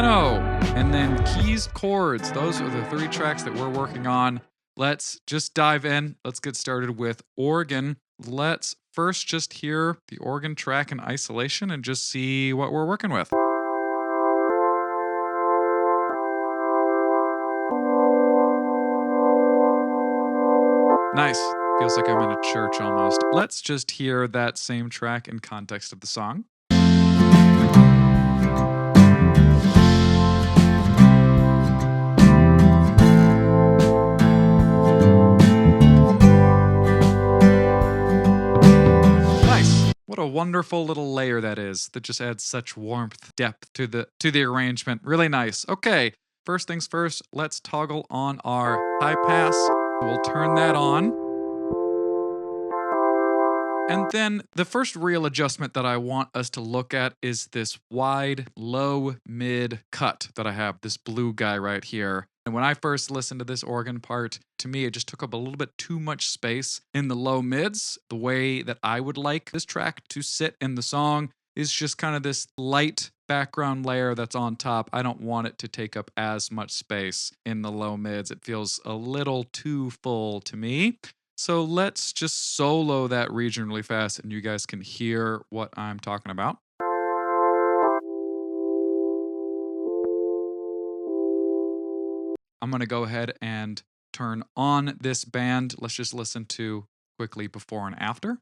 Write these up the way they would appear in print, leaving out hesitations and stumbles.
piano, and then keys, chords. Those are the 3 tracks that we're working on. Let's just dive in. Let's get started with organ. Let's first just hear the organ track in isolation and just see what we're working with. Nice. Feels like I'm in a church almost. Let's just hear that same track in context of the song. Nice. What a wonderful little layer that is. That just adds such warmth, depth to the arrangement. Really nice. Okay. First things first, let's toggle on our high pass. We'll turn that on. And then the first real adjustment that I want us to look at is this wide, low, mid cut that I have, this blue guy right here. And when I first listened to this organ part, to me, it just took up a little bit too much space in the low mids. The way that I would like this track to sit in the song is just kind of this light background layer that's on top. I don't want it to take up as much space in the low mids. It feels a little too full to me. So let's just solo that region really fast and you guys can hear what I'm talking about. I'm going to go ahead and turn on this band. Let's just listen to quickly before and after.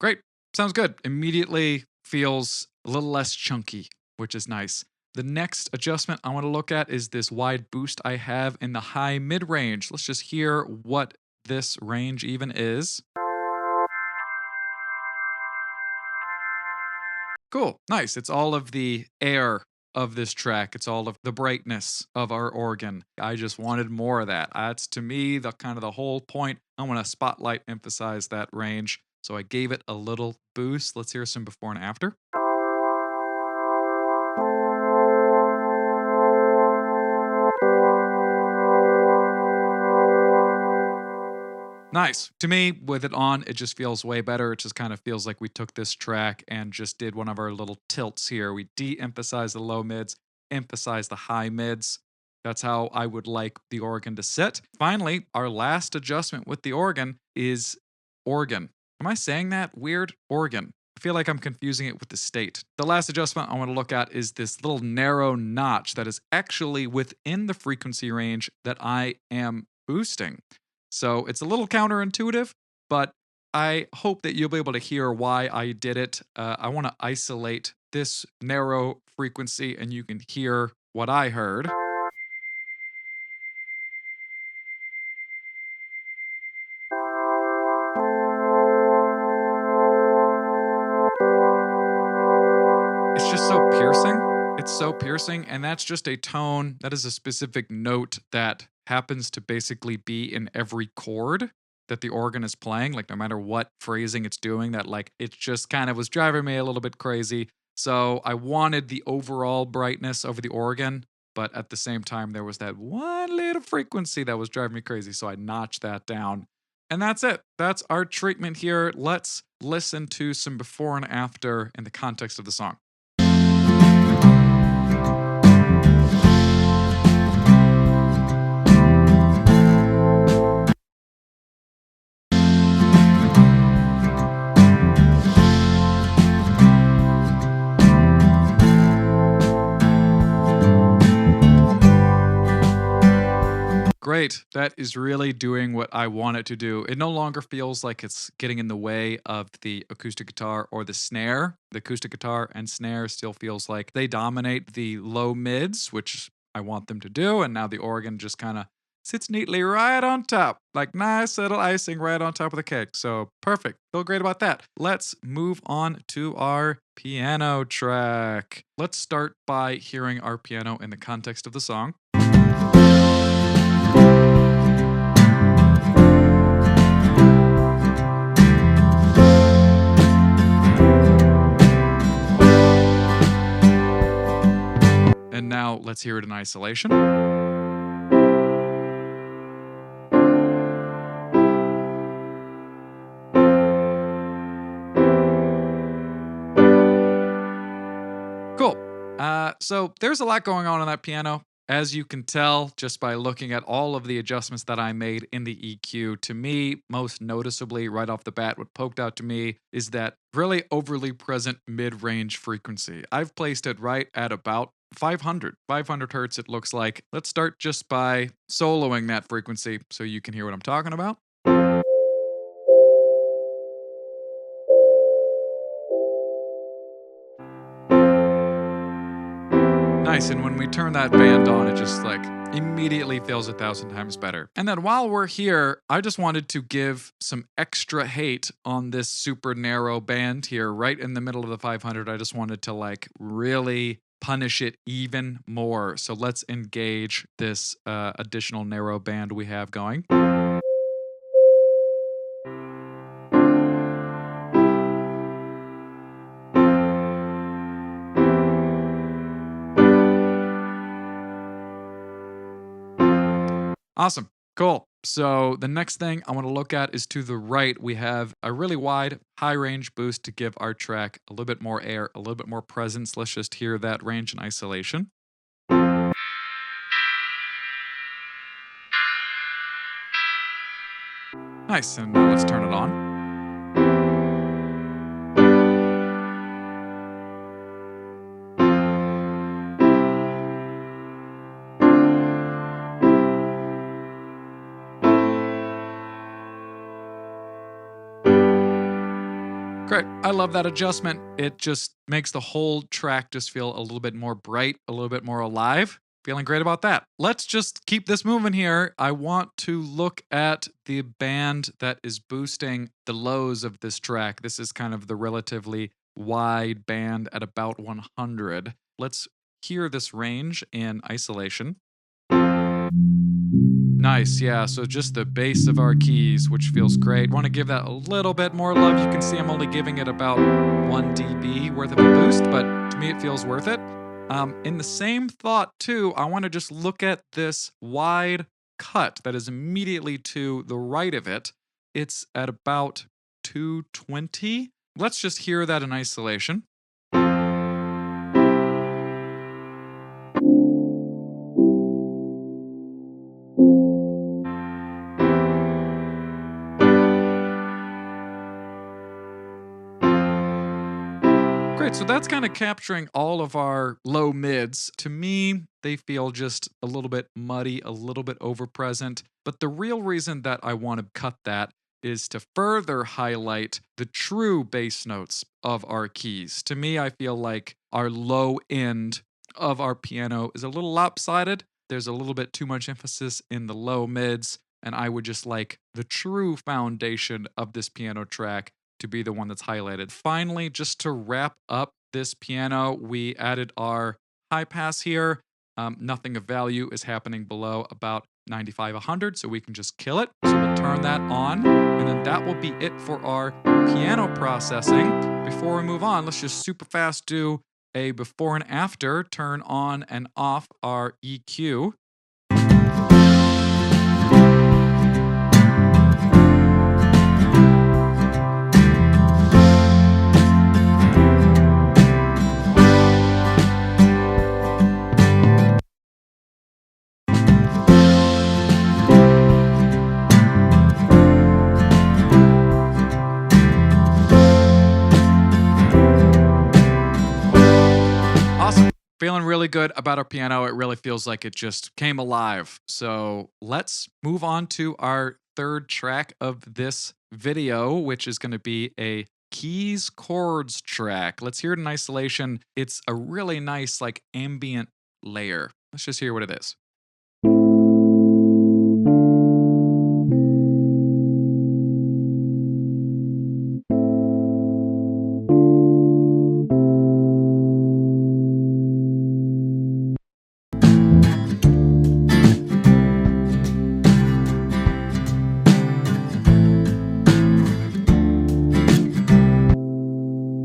Great. Sounds good. Immediately feels a little less chunky, which is nice. The next adjustment I want to look at is this wide boost I have in the high mid range. Let's just hear what this range even is. Cool. Nice. It's all of the air of this track. It's all of the brightness of our organ. I just wanted more of that. That's to me the kind of the whole point. I want to spotlight emphasize that range. So I gave it a little boost. Let's hear some before and after. Nice. To me, with it on, it just feels way better. It just kind of feels like we took this track and just did one of our little tilts here. We de-emphasized the low mids, emphasized the high mids. That's how I would like the organ to sit. Finally, our last adjustment with the organ is organ. Am I saying that weird? Organ. I feel like I'm confusing it with the state. The last adjustment I want to look at is this little narrow notch that is actually within the frequency range that I am boosting. So it's a little counterintuitive, but I hope that you'll be able to hear why I did it. I want to isolate this narrow frequency and you can hear what I heard. It's just so piercing. It's so piercing, and that's just a tone. That is a specific note that happens to basically be in every chord that the organ is playing, like no matter what phrasing it's doing, that like it just kind of was driving me a little bit crazy. So I wanted the overall brightness over the organ, but at the same time, there was that one little frequency that was driving me crazy. So I notched that down. And that's it. That's our treatment here. Let's listen to some before and after in the context of the song. Great. That is really doing what I want it to do. It no longer feels like it's getting in the way of the acoustic guitar or the snare. The acoustic guitar and snare still feels like they dominate the low mids, which I want them to do. And now the organ just kind of sits neatly right on top, like nice little icing right on top of the cake. So perfect. Feel great about that. Let's move on to our piano track. Let's start by hearing our piano in the context of the song. And now let's hear it in isolation. So there's a lot going on that piano. As you can tell just by looking at all of the adjustments that I made in the EQ, to me, most noticeably right off the bat, what poked out to me is that really overly present mid range frequency. I've placed it right at about 500 hertz, it looks like. Let's start just by soloing that frequency so you can hear what I'm talking about. Nice, and when we turn that band on, it just like immediately feels 1,000 times better. And then while we're here, I just wanted to give some extra hate on this super narrow band here, right in the middle of the 500. I just wanted to like really punish it even more. So let's engage this additional narrow band we have going. Awesome. Cool. So the next thing I want to look at is to the right. We have a really wide, high range boost to give our track a little bit more air, a little bit more presence. Let's just hear that range in isolation. Nice. And now let's turn it on. Great. I love that adjustment. It just makes the whole track just feel a little bit more bright, a little bit more alive. Feeling great about that. Let's just keep this moving here. I want to look at the band that is boosting the lows of this track. This is kind of the relatively wide band at about 100. Let's hear this range in isolation. Nice, yeah. So just the base of our keys, which feels great. Want to give that a little bit more love. You can see I'm only giving it about 1 dB worth of a boost, but to me it feels worth it. In the same thought too, I want to just look at this wide cut that is immediately to the right of it. It's at about 220. Let's just hear that in isolation. Great, so that's kind of capturing all of our low mids. To me, they feel just a little bit muddy, a little bit overpresent. But the real reason that I want to cut that is to further highlight the true bass notes of our keys. To me, I feel like our low end of our piano is a little lopsided. There's a little bit too much emphasis in the low mids, and I would just like the true foundation of this piano track to be the one that's highlighted. Finally, just to wrap up this piano, we added our high pass here. Nothing of value is happening below about 95, 100, so we can just kill it. So we'll turn that on, and then that will be it for our piano processing. Before we move on, let's just super fast do a before and after, turn on and off our EQ. Feeling really good about our piano. It really feels like it just came alive. So let's move on to our third track of this video, which is going to be a keys chords track. Let's hear it in isolation. It's a really nice like ambient layer. Let's just hear what it is.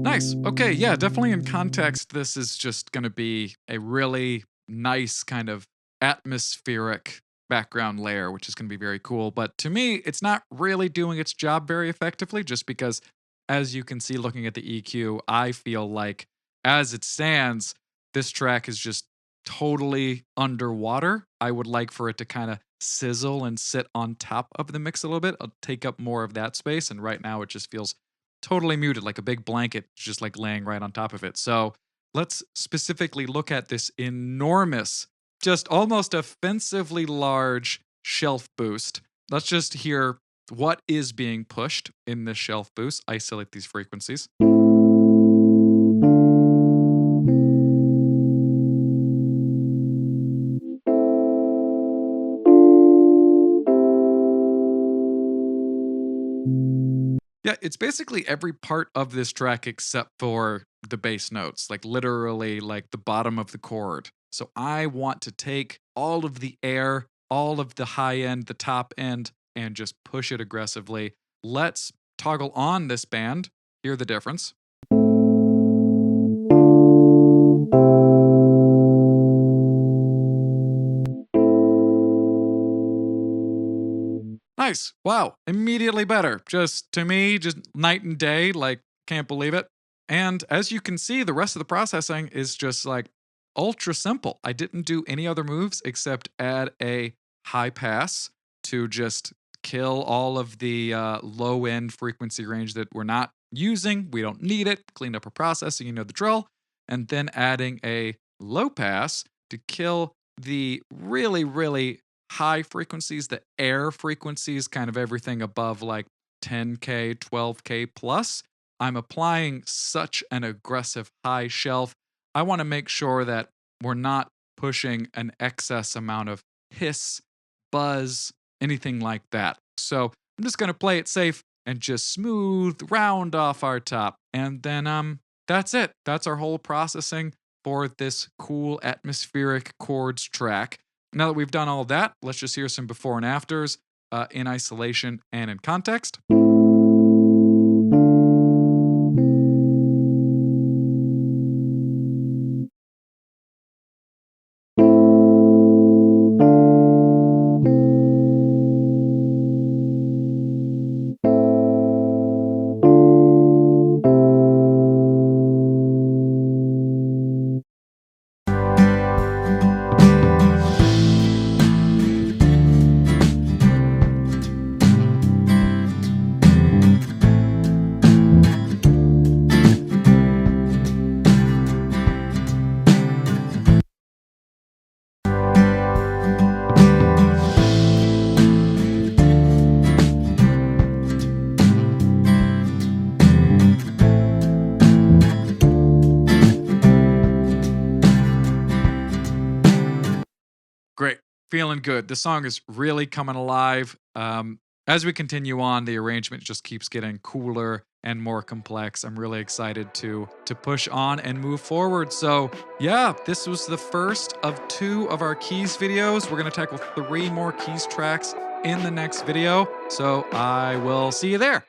Nice. Okay, yeah, definitely in context, this is just going to be a really nice kind of atmospheric background layer, which is going to be very cool. But to me, it's not really doing its job very effectively, just because, as you can see looking at the EQ, I feel like as it stands, This track is just totally underwater. I would like for it to kind of sizzle and sit on top of the mix a little bit. I'll take up more of that space. And right now it just feels totally muted, like a big blanket, just like laying right on top of it. So let's specifically look at this enormous, just almost offensively large shelf boost. Let's just hear what is being pushed in this shelf boost. Isolate these frequencies. Yeah, it's basically every part of this track except for the bass notes, like literally like the bottom of the chord. So I want to take all of the air, all of the high end, the top end, and just push it aggressively. Let's toggle on this band. Hear the difference. Nice. Wow. Immediately better. Just to me, just night and day. Like, can't believe it. And as you can see, the rest of the processing is just like ultra simple. I didn't do any other moves except add a high pass to just kill all of the low end frequency range that we're not using. We don't need it. Clean up our processing, you know the drill. And then adding a low pass to kill the really, really high frequencies, the air frequencies, kind of everything above like 10K, 12K plus. I'm applying such an aggressive high shelf. I want to make sure that we're not pushing an excess amount of hiss, buzz, anything like that. So I'm just going to play it safe and just smooth round off our top. And then that's it. That's our whole processing for this cool atmospheric chords track. Now that we've done all that, let's just hear some before and afters in isolation and in context. Great. Feeling good. The song is really coming alive. As we continue on, the arrangement just keeps getting cooler and more complex. I'm really excited to push on and move forward. So yeah, this was the first of 2 of our keys videos. We're going to tackle 3 more keys tracks in the next video. So I will see you there.